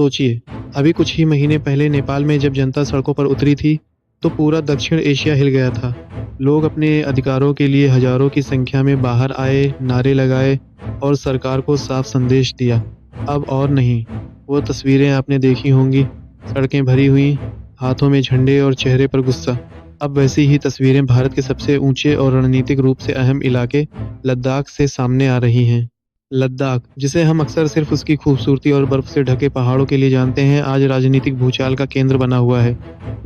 सोचिए, अभी कुछ ही महीने पहले नेपाल में जब जनता सड़कों पर उतरी थी, तो पूरा दक्षिण एशिया हिल गया था। लोग अपने अधिकारों के लिए हजारों की संख्या में बाहर आए, नारे लगाए और सरकार को साफ संदेश दिया। अब और नहीं, वो तस्वीरें आपने देखी होंगी, सड़कें भरी हुई, हाथों में झंडे और चेहरे पर गुस्सा। अब वैसी ही तस्वीरें भारत के सबसे ऊंचे और रणनीतिक रूप से अहम इलाके लद्दाख से सामने आ रही हैं। लद्दाख, जिसे हम अक्सर सिर्फ उसकी खूबसूरती और बर्फ से ढके पहाड़ों के लिए जानते हैं, आज राजनीतिक भूचाल का केंद्र बना हुआ है।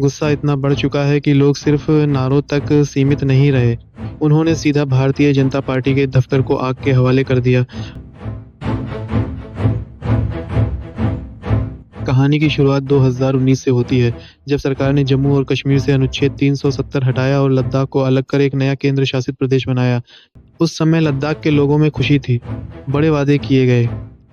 गुस्सा इतना बढ़ चुका है कि लोग सिर्फ नारों तक सीमित नहीं रहे, उन्होंने सीधा भारतीय जनता पार्टी के दफ्तर को आग के हवाले कर दिया। कहानी की शुरुआत 2019 से होती है, जब सरकार ने जम्मू और कश्मीर से अनुच्छेद 370 हटाया और लद्दाख को अलग कर एक नया केंद्र शासित प्रदेश बनाया। उस समय लद्दाख के लोगों में खुशी थी, बड़े वादे किए गए।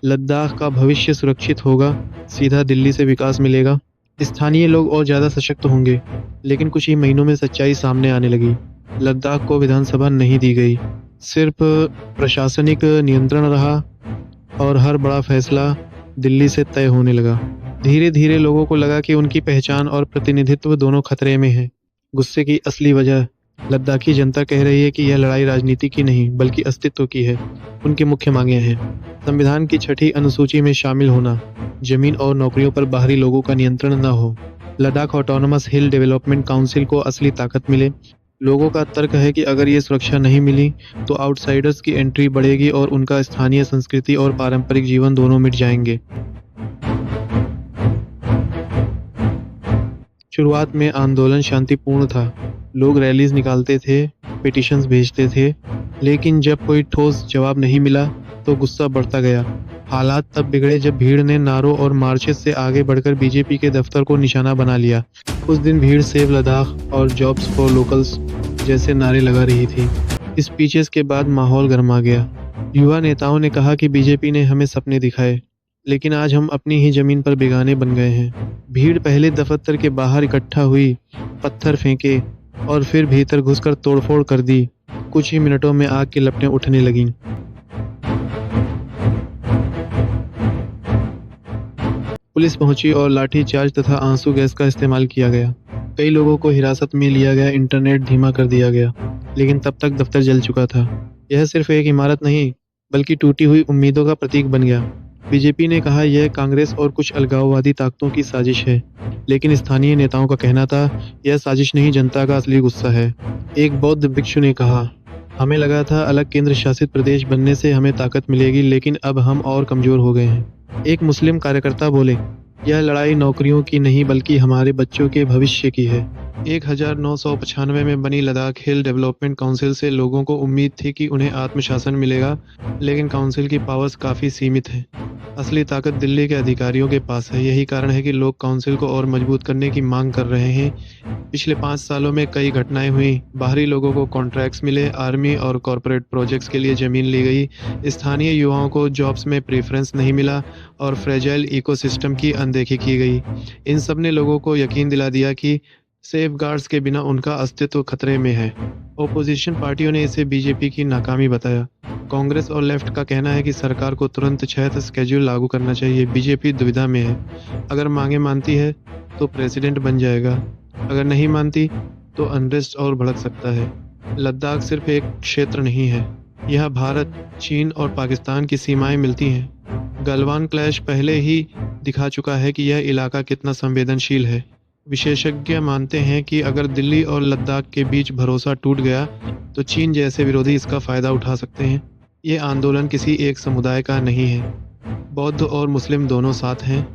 लद्दाख का भविष्य सुरक्षित होगा, सीधा दिल्ली से विकास मिलेगा, स्थानीय लोग और ज़्यादा सशक्त होंगे। लेकिन कुछ ही महीनों में सच्चाई सामने आने लगी। लद्दाख को विधानसभा नहीं दी गई, सिर्फ प्रशासनिक नियंत्रण रहा और हर बड़ा फैसला दिल्ली से तय होने लगा। धीरे धीरे लोगों को लगा कि उनकी पहचान और प्रतिनिधित्व दोनों खतरे में है। गुस्से की असली वजह, लद्दाखी जनता कह रही है कि यह लड़ाई राजनीति की नहीं बल्कि अस्तित्व की है। उनकी मुख्य मांगें हैं: संविधान की 6ठी अनुसूची में शामिल होना, जमीन और नौकरियों पर बाहरी लोगों का नियंत्रण न हो, लद्दाख ऑटोनोमस हिल डेवलपमेंट काउंसिल को असली ताकत मिले। लोगों का तर्क है कि अगर ये सुरक्षा नहीं मिली तो आउटसाइडर्स की एंट्री बढ़ेगी और उनका स्थानीय संस्कृति और पारंपरिक जीवन दोनों मिट जाएंगे। शुरुआत में आंदोलन शांतिपूर्ण था, लोग रैलीज निकालते थे, पिटीशंस भेजते थे, लेकिन जब कोई ठोस जवाब नहीं मिला तो गुस्सा बढ़ता गया। हालात तब बिगड़े जब भीड़ ने नारों और मार्चेस से आगे बढ़कर बीजेपी के दफ्तर को निशाना बना लिया। उस दिन भीड़ सेव लद्दाख और जॉब्स फॉर लोकल्स जैसे नारे लगा रही थी। स्पीचेस के बाद माहौल गर्मा गया। युवा नेताओं ने कहा कि बीजेपी ने हमें सपने दिखाए, लेकिन आज हम अपनी ही जमीन पर बेगाने बन गए हैं। भीड़ पहले दफ्तर के बाहर इकट्ठा हुई, पत्थर फेंके और फिर भीतर घुसकर तोड़फोड़ कर दी। कुछ ही मिनटों में आग की लपटें उठने लगीं। पुलिस पहुंची और लाठी चार्ज तथा आंसू गैस का इस्तेमाल किया गया। कई लोगों को हिरासत में लिया गया, इंटरनेट धीमा कर दिया गया, लेकिन तब तक दफ्तर जल चुका था। यह सिर्फ एक इमारत नहीं बल्कि टूटी हुई उम्मीदों का प्रतीक बन गया। बीजेपी ने कहा यह कांग्रेस और कुछ अलगाववादी ताकतों की साजिश है, लेकिन स्थानीय नेताओं का कहना था यह साजिश नहीं, जनता का असली गुस्सा है। एक बौद्ध भिक्षु ने कहा, हमें लगा था अलग केंद्र शासित प्रदेश बनने से हमें ताकत मिलेगी, लेकिन अब हम और कमजोर हो गए हैं। एक मुस्लिम कार्यकर्ता बोले, यह लड़ाई नौकरियों की नहीं बल्कि हमारे बच्चों के भविष्य की है। 1995 में बनी लद्दाख हिल डेवलपमेंट काउंसिल से लोगों को उम्मीद थी कि उन्हें आत्मशासन मिलेगा, लेकिन काउंसिल की पावर्स काफ़ी सीमित है। असली ताकत दिल्ली के अधिकारियों के पास है। यही कारण है कि लोग काउंसिल को और मजबूत करने की मांग कर रहे हैं। पिछले 5 सालों में कई घटनाएं हुई। बाहरी लोगों को कॉन्ट्रैक्ट्स मिले, आर्मी और कॉरपोरेट प्रोजेक्ट्स के लिए ज़मीन ली गई, स्थानीय युवाओं को जॉब्स में प्रेफरेंस नहीं मिला और फ्रेजाइल इकोसिस्टम की अनदेखी की गई। इन सब ने लोगों को यकीन दिला दिया कि सेफगार्ड्स के बिना उनका अस्तित्व खतरे में है। ओपोजिशन पार्टियों ने इसे बीजेपी की नाकामी बताया। कांग्रेस और लेफ्ट का कहना है कि सरकार को तुरंत 6th शेड्यूल लागू करना चाहिए। बीजेपी दुविधा में है, अगर मांगे मानती है तो प्रेसिडेंट बन जाएगा, अगर नहीं मानती तो अनरेस्ट और भड़क सकता है। लद्दाख सिर्फ एक क्षेत्र नहीं है, यह भारत, चीन और पाकिस्तान की सीमाएं मिलती हैं। गलवान क्लैश पहले ही दिखा चुका है कि यह इलाका कितना संवेदनशील है। विशेषज्ञ मानते हैं कि अगर दिल्ली और लद्दाख के बीच भरोसा टूट गया तो चीन जैसे विरोधी इसका फ़ायदा उठा सकते हैं। ये आंदोलन किसी एक समुदाय का नहीं है, बौद्ध और मुस्लिम दोनों साथ हैं,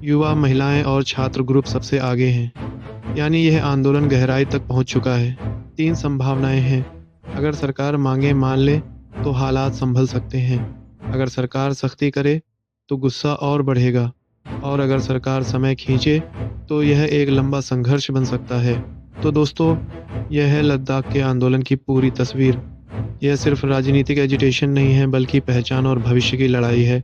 युवा, महिलाएं और छात्र ग्रुप सबसे आगे हैं। यानी यह आंदोलन गहराई तक पहुंच चुका है। 3 संभावनाएं हैं। अगर सरकार मांगे मान ले तो हालात संभल सकते हैं, अगर सरकार सख्ती करे तो गुस्सा और बढ़ेगा, और अगर सरकार समय खींचे तो यह एक लंबा संघर्ष बन सकता है। तो दोस्तों, यह है लद्दाख के आंदोलन की पूरी तस्वीर। यह सिर्फ राजनीतिक एजिटेशन नहीं है बल्कि पहचान और भविष्य की लड़ाई है।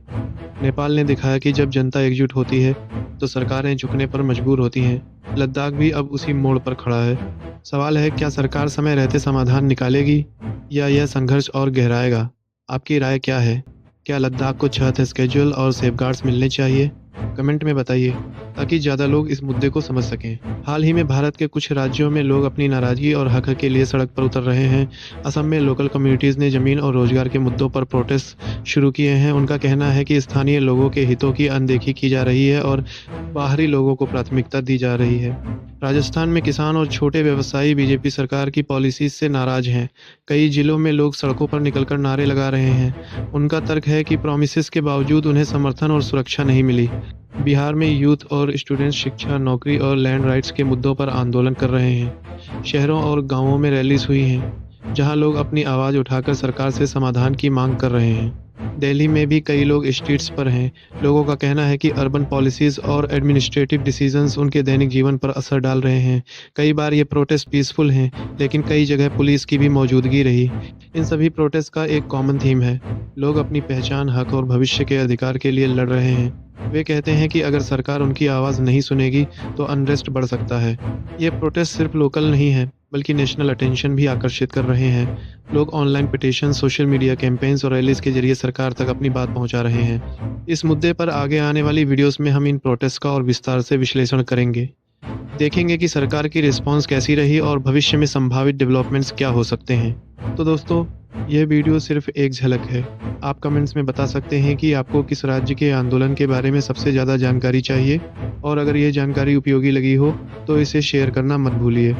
नेपाल ने दिखाया कि जब जनता एकजुट होती है तो सरकारें झुकने पर मजबूर होती हैं। लद्दाख भी अब उसी मोड़ पर खड़ा है। सवाल है, क्या सरकार समय रहते समाधान निकालेगी या यह संघर्ष और गहराएगा? आपकी राय क्या है? क्या लद्दाख को 6th शेड्यूल और सेफगार्ड्स मिलने चाहिए कमेंट में बताइए ताकि ज़्यादा लोग इस मुद्दे को समझ सकें। हाल ही में भारत के कुछ राज्यों में लोग अपनी नाराज़गी और हक के लिए सड़क पर उतर रहे हैं। असम में लोकल कम्युनिटीज़ ने ज़मीन और रोजगार के मुद्दों पर प्रोटेस्ट शुरू किए हैं। उनका कहना है कि स्थानीय लोगों के हितों की अनदेखी की जा रही है और बाहरी लोगों को प्राथमिकता दी जा रही है। राजस्थान में किसान और छोटे व्यवसायी बीजेपी सरकार की पॉलिसीज से नाराज हैं। कई जिलों में लोग सड़कों पर निकलकर नारे लगा रहे हैं। उनका तर्क है कि प्रॉमिसेस के बावजूद उन्हें समर्थन और सुरक्षा नहीं मिली। बिहार में यूथ और स्टूडेंट्स शिक्षा, नौकरी और लैंड राइट्स के मुद्दों पर आंदोलन कर रहे हैं। शहरों और गांवों में रैलीज हुई हैं, जहां लोग अपनी आवाज़ उठाकर सरकार से समाधान की मांग कर रहे हैं। दिल्ली में भी कई लोग स्ट्रीट्स पर हैं। लोगों का कहना है कि अर्बन पॉलिसीज़ और एडमिनिस्ट्रेटिव डिसीजंस उनके दैनिक जीवन पर असर डाल रहे हैं। कई बार ये प्रोटेस्ट पीसफुल हैं, लेकिन कई जगह पुलिस की भी मौजूदगी रही। इन सभी प्रोटेस्ट का एक कॉमन थीम है, लोग अपनी पहचान, हक और भविष्य के अधिकार के लिए लड़ रहे हैं। वे कहते हैं कि अगर सरकार उनकी आवाज़ नहीं सुनेगी तो अनरेस्ट बढ़ सकता है। ये प्रोटेस्ट सिर्फ लोकल नहीं है, बल्कि नेशनल अटेंशन भी आकर्षित कर रहे हैं। लोग online petition, social media campaigns और रैलीज के जरिए सरकार तक अपनी बात पहुंचा रहे हैं। इस मुद्दे पर आगे आने वाली वीडियोस में हम इन प्रोटेस्ट का और विस्तार से विश्लेषण करेंगे। देखेंगे कि सरकार की रिस्पांस कैसी रही और भविष्य में संभावित डेवलपमेंट्स क्या हो सकते हैं। तो दोस्तों, यह वीडियो सिर्फ एक झलक है। आप कमेंट्स में बता सकते हैं कि आपको किस राज्य के आंदोलन के बारे में सबसे ज़्यादा जानकारी चाहिए, और अगर यह जानकारी उपयोगी लगी हो तो इसे शेयर करना मत भूलिए।